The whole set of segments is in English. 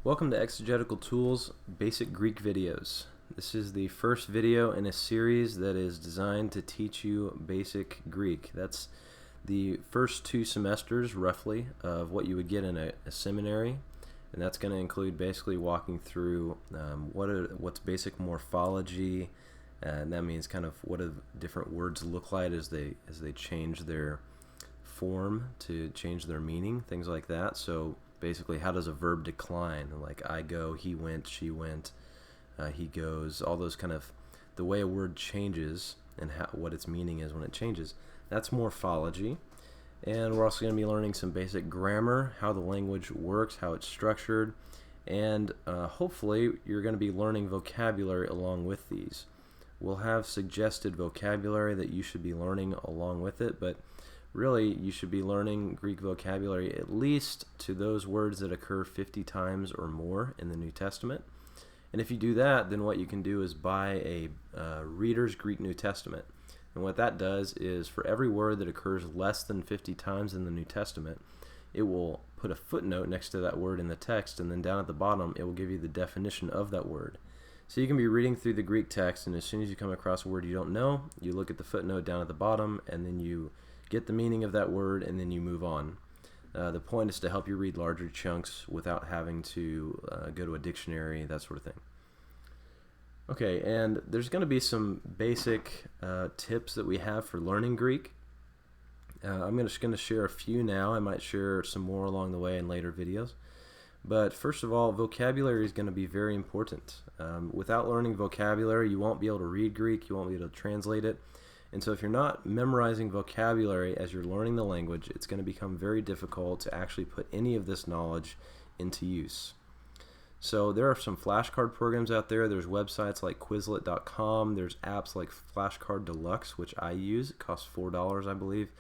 Welcome to Exegetical Tools Basic Greek Videos. This is the first video in a series that is designed to teach you basic Greek. That's the first 2 semesters, roughly, of what you would get in a seminary. And that's going to include basically walking through what's basic morphology, and that means kind of what do different words look like as they change their form to change their meaning, things like that. So basically, how does a verb decline? Like I go, he went, she went, he goes, all those kind of, the way a word changes and what its meaning is when it changes. That's morphology. And we're also going to be learning some basic grammar, how the language works, how it's structured, and hopefully you're going to be learning vocabulary along with these. We'll have suggested vocabulary that you should be learning along with it, but really, you should be learning Greek vocabulary at least to those words that occur 50 times or more in the New Testament. And if you do that, then what you can do is buy a Reader's Greek New Testament. And what that does is for every word that occurs less than 50 times in the New Testament, it will put a footnote next to that word in the text, and then down at the bottom, it will give you the definition of that word. So you can be reading through the Greek text, and as soon as you come across a word you don't know, you look at the footnote down at the bottom, and then you get the meaning of that word, and then you move on. The point is to help you read larger chunks without having to go to a dictionary, that sort of thing. Okay, and there's going to be some basic tips that we have for learning Greek. I'm just going to share a few now. I might share some more along the way in later videos. But first of all, vocabulary is going to be very important. Without learning vocabulary, you won't be able to read Greek, you won't be able to translate it. And so if you're not memorizing vocabulary as you're learning the language, it's going to become very difficult to actually put any of this knowledge into use. So there are some flashcard programs out there. There's websites like Quizlet.com. There's apps like Flashcard Deluxe, which I use. It costs $4, I believe.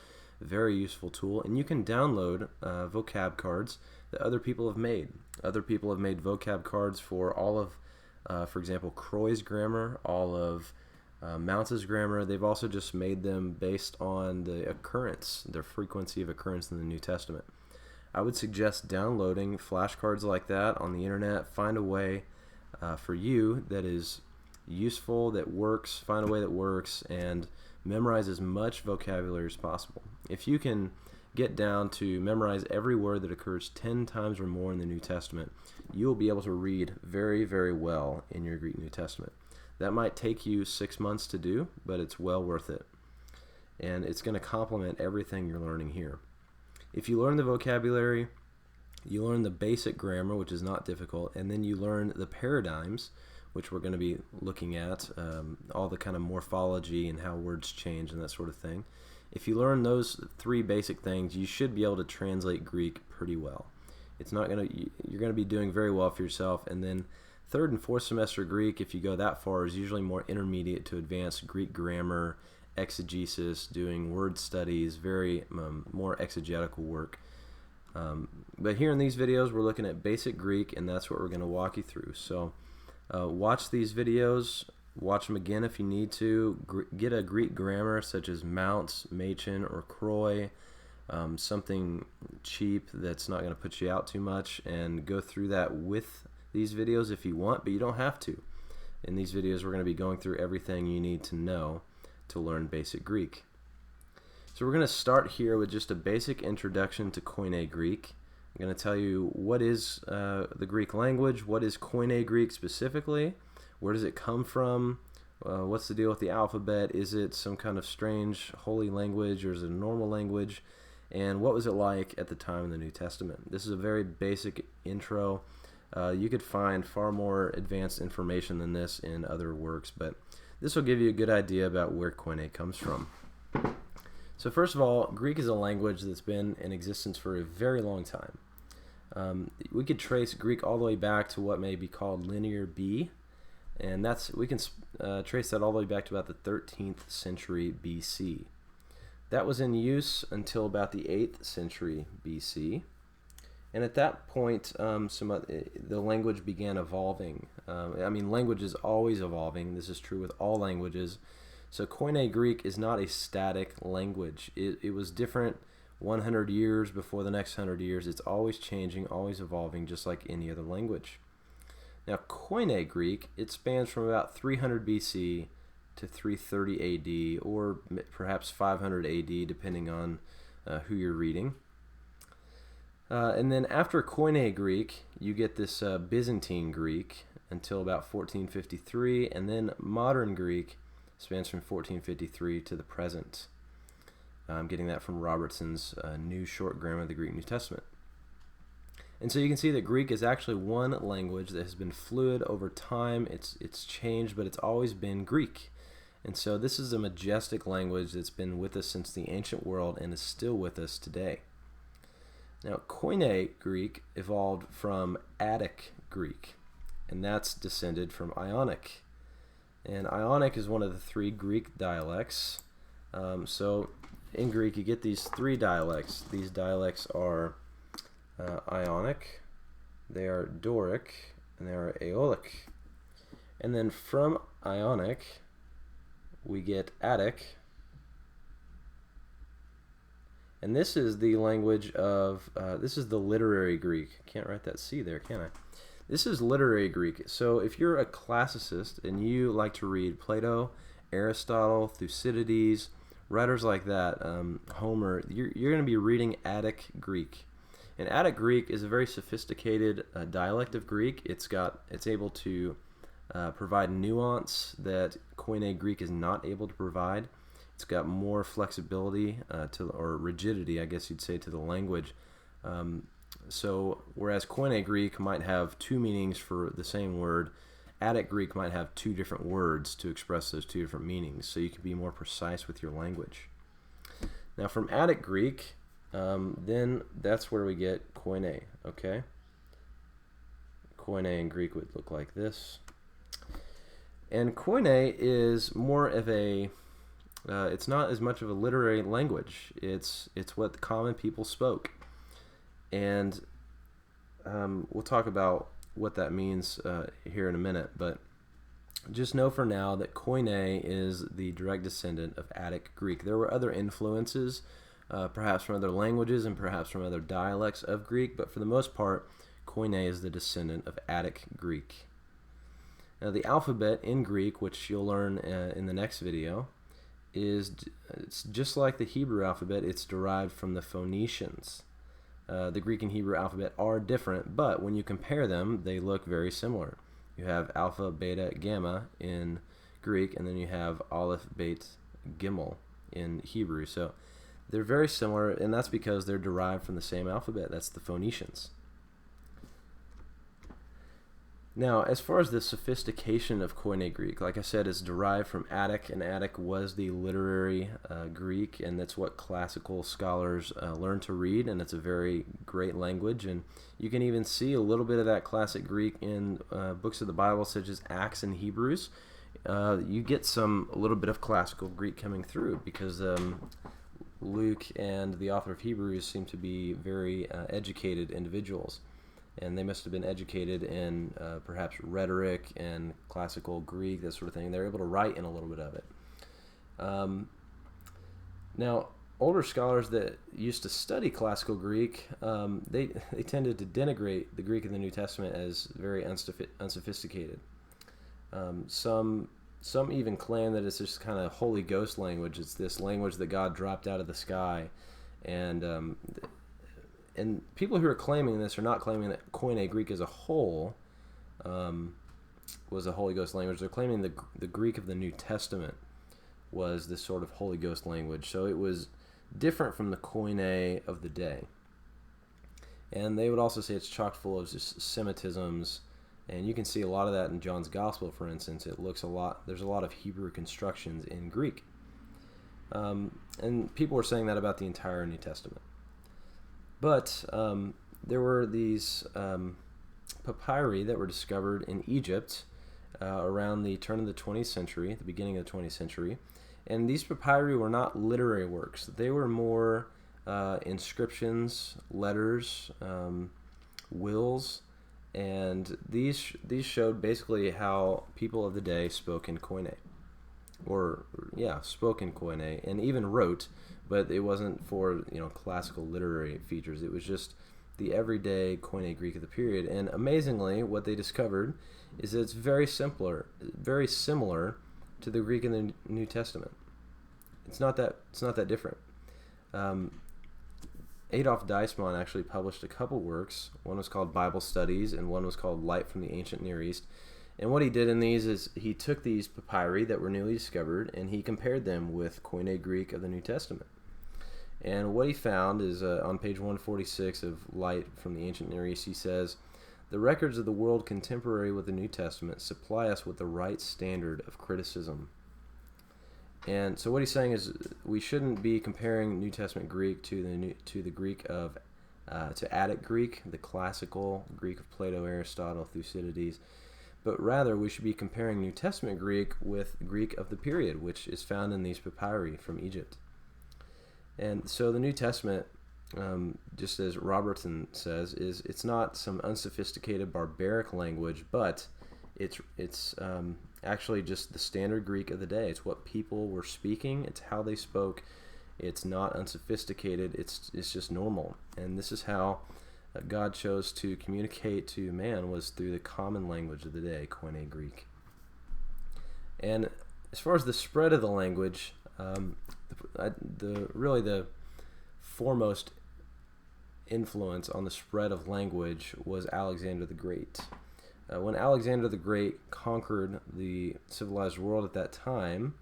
A very useful tool. And you can download vocab cards that other people have made. Other people have made vocab cards for all of, for example, Koine's grammar, all of Mounce's grammar. They've also just made them based on the occurrence, their frequency of occurrence in the New Testament. I would suggest downloading flashcards like that on the internet. Find a way for you that is useful, that works. Find a way that works and memorize as much vocabulary as possible. If you can get down to memorize every word that occurs 10 times or more in the New Testament, you will be able to read very, very well in your Greek New Testament. That might take you 6 months to do, but it's well worth it. And it's going to complement everything you're learning here. If you learn the vocabulary, you learn the basic grammar, which is not difficult, and then you learn the paradigms, which we're going to be looking at, all the kind of morphology and how words change and that sort of thing. If you learn those 3 basic things, you should be able to translate Greek pretty well. You're going to be doing very well for yourself, and then 3rd and 4th semester Greek, if you go that far, is usually more intermediate to advanced Greek grammar, exegesis, doing word studies, very more exegetical work. But here in these videos, we're looking at basic Greek, and that's what we're going to walk you through. So watch these videos, watch them again if you need to. Get a Greek grammar such as Mounce, Machen, or Koine, something cheap that's not going to put you out too much, and go through that with these videos if you want, but you don't have to. In these videos, we're going to be going through everything you need to know to learn basic Greek. So we're going to start here with just a basic introduction to Koine Greek. I'm going to tell you what is the Greek language, what is Koine Greek specifically, where does it come from, what's the deal with the alphabet, is it some kind of strange holy language or is it a normal language, and what was it like at the time of the New Testament. This is a very basic intro. You could find far more advanced information than this in other works, but this will give you a good idea about where Koine comes from. So first of all, Greek is a language that's been in existence for a very long time. We could trace Greek all the way back to what may be called Linear B, and we can trace that all the way back to about the 13th century BC. That was in use until about the 8th century BC. And at that point, the language began evolving. Language is always evolving. This is true with all languages. So Koine Greek is not a static language. It was different 100 years before the next 100 years. It's always changing, always evolving, just like any other language. Now, Koine Greek, it spans from about 300 BC to 330 AD, or perhaps 500 AD, depending on who you're reading. And then after Koine Greek, you get this Byzantine Greek until about 1453, and then modern Greek spans from 1453 to the present. I'm getting that from Robertson's New Short Grammar of the Greek New Testament. And so you can see that Greek is actually one language that has been fluid over time. It's changed, but it's always been Greek. And so this is a majestic language that's been with us since the ancient world and is still with us today. Now, Koine Greek evolved from Attic Greek, and that's descended from Ionic. And Ionic is one of the three Greek dialects. So in Greek, you get these three dialects. These dialects are Ionic, they are Doric, and they are Aeolic. And then from Ionic, we get Attic. And this is the language of, this is the literary Greek. Can't write that C there, can I? This is literary Greek. So if you're a classicist and you like to read Plato, Aristotle, Thucydides, writers like that, Homer, you're going to be reading Attic Greek. And Attic Greek is a very sophisticated dialect of Greek. It's able to provide nuance that Koine Greek is not able to provide. It's got more flexibility or rigidity, I guess you'd say, to the language. So whereas Koine Greek might have two meanings for the same word, Attic Greek might have two different words to express those two different meanings. So you can be more precise with your language. Now from Attic Greek, then that's where we get Koine, okay? Koine in Greek would look like this. And Koine is more of a it's not as much of a literary language. It's what common people spoke, and we'll talk about what that means here in a minute. But just know for now that Koine is the direct descendant of Attic Greek. There were other influences, perhaps from other languages and perhaps from other dialects of Greek, but for the most part, Koine is the descendant of Attic Greek. Now, the alphabet in Greek, which you'll learn in the next video, it's just like the Hebrew alphabet. It's derived from the Phoenicians. The Greek and Hebrew alphabet are different, but when you compare them, they look very similar. You have alpha, beta, gamma in Greek, and then you have aleph, bet, gimel in Hebrew. So they're very similar, and that's because they're derived from the same alphabet. That's the Phoenicians. Now, as far as the sophistication of Koine Greek, like I said, it's derived from Attic, and Attic was the literary Greek, and that's what classical scholars learn to read, and it's a very great language. And you can even see a little bit of that classic Greek in books of the Bible, such as Acts and Hebrews. You get a little bit of classical Greek coming through because Luke and the author of Hebrews seem to be very educated individuals. And they must have been educated in perhaps rhetoric and classical Greek, that sort of thing. They're able to write in a little bit of it. Now, older scholars that used to study classical Greek, they tended to denigrate the Greek in the New Testament as very unsophisticated. Some even claim that it's just kind of Holy Ghost language. It's this language that God dropped out of the sky, and people who are claiming this are not claiming that Koine Greek as a whole was a Holy Ghost language. They're claiming the Greek of the New Testament was this sort of Holy Ghost language. So it was different from the Koine of the day. And they would also say it's chock full of just Semitisms, and you can see a lot of that in John's Gospel, for instance. There's a lot of Hebrew constructions in Greek. And people were saying that about the entire New Testament. But there were these papyri that were discovered in Egypt around the turn of the 20th century, the beginning of the 20th century. And these papyri were not literary works. They were more inscriptions, letters, wills, and these showed basically how people of the day spoke in Koine. Spoke in Koine, and even wrote, but it wasn't for classical literary features. It was just the everyday Koine Greek of the period. And amazingly, what they discovered is that it's very similar to the Greek in the New Testament. It's not that different. Adolf Deismann actually published a couple works. One was called Bible Studies, and one was called Light from the Ancient Near East. And what he did in these is he took these papyri that were newly discovered, and he compared them with Koine Greek of the New Testament. And what he found is on page 146 of Light from the Ancient Near East, he says, "The records of the world contemporary with the New Testament supply us with the right standard of criticism." And so what he's saying is we shouldn't be comparing New Testament Greek to the Greek of to Attic Greek, the classical Greek of Plato, Aristotle, Thucydides, but rather we should be comparing New Testament Greek with Greek of the period, which is found in these papyri from Egypt. And so the New Testament, just as Robertson says, it's not some unsophisticated barbaric language, but it's actually just the standard Greek of the day. It's what people were speaking. It's how they spoke. It's not unsophisticated. It's just normal. And this is how God chose to communicate to man, was through the common language of the day, Koine Greek. And as far as the spread of the language, the foremost influence on the spread of language was Alexander the Great. When Alexander the Great conquered the civilized world at that time,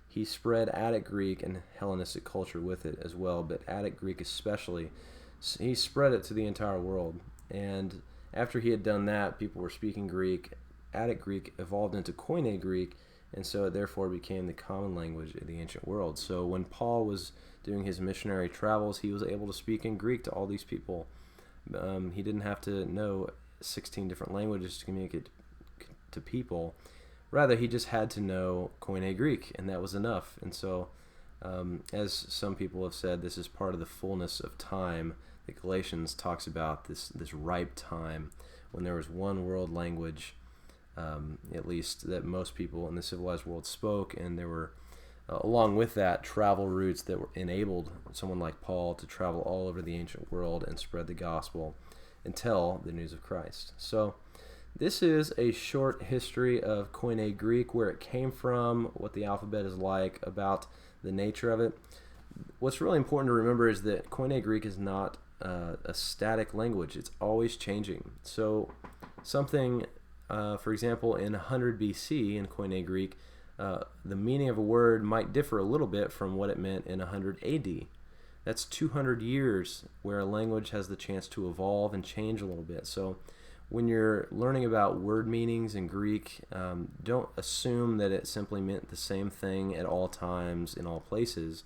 he spread Attic Greek and Hellenistic culture with it as well, but Attic Greek especially. He spread it to the entire world. And after he had done that, people were speaking Greek. Attic Greek evolved into Koine Greek, and so it therefore became the common language of the ancient world. So when Paul was doing his missionary travels, he was able to speak in Greek to all these people. He didn't have to know 16 different languages to communicate to people. Rather, he just had to know Koine Greek, and that was enough. And so, as some people have said, this is part of the fullness of time. The Galatians talks about this ripe time when there was one world language, at least, that most people in the civilized world spoke, and there were, along with that, travel routes that enabled someone like Paul to travel all over the ancient world and spread the gospel and tell the news of Christ. So this is a short history of Koine Greek, where it came from, what the alphabet is like, about the nature of it. What's really important to remember is that Koine Greek is not a static language. It's always changing. So something, for example, in 100 BC in Koine Greek, the meaning of a word might differ a little bit from what it meant in 100 AD. That's 200 years where a language has the chance to evolve and change a little bit. So when you're learning about word meanings in Greek, don't assume that it simply meant the same thing at all times in all places.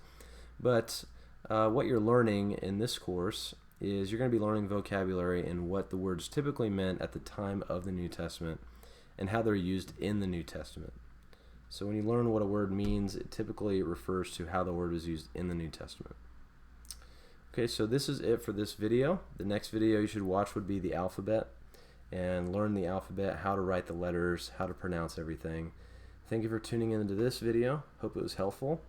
But what you're learning in this course is you're going to be learning vocabulary and what the words typically meant at the time of the New Testament and how they're used in the New Testament. So when you learn what a word means, it typically refers to how the word was used in the New Testament. Okay, so this is it for this video. The next video you should watch would be the alphabet, and learn the alphabet, how to write the letters, how to pronounce everything. Thank you for tuning into this video. Hope it was helpful,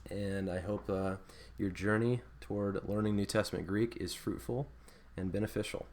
and I hope your journey toward learning New Testament Greek is fruitful and beneficial.